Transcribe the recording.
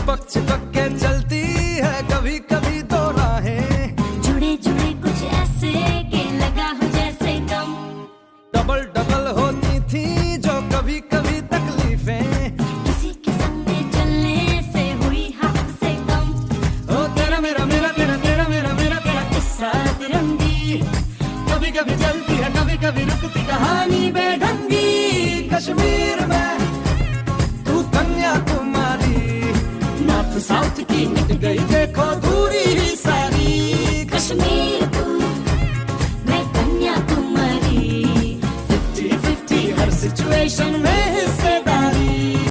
चिपक चिपक के चलती है कभी कभी दो राहें, जुड़े जुड़े कुछ ऐसे के लगा हो जैसे दम। डबल डबल होती थी जो कभी कभी तकलीफें, किसी के संग में चलने से हुई हद से कम। ओ तेरा मेरा मेरा तेरा तेरा मेरा मेरा तेरा किस्सा तिरंगी, कभी कभी चलती है कभी कभी रुकती कहानी बेढंगी। कश्मीर में तू कन्याकुमारी, नॉर्थ साउथ की मिट गई देखो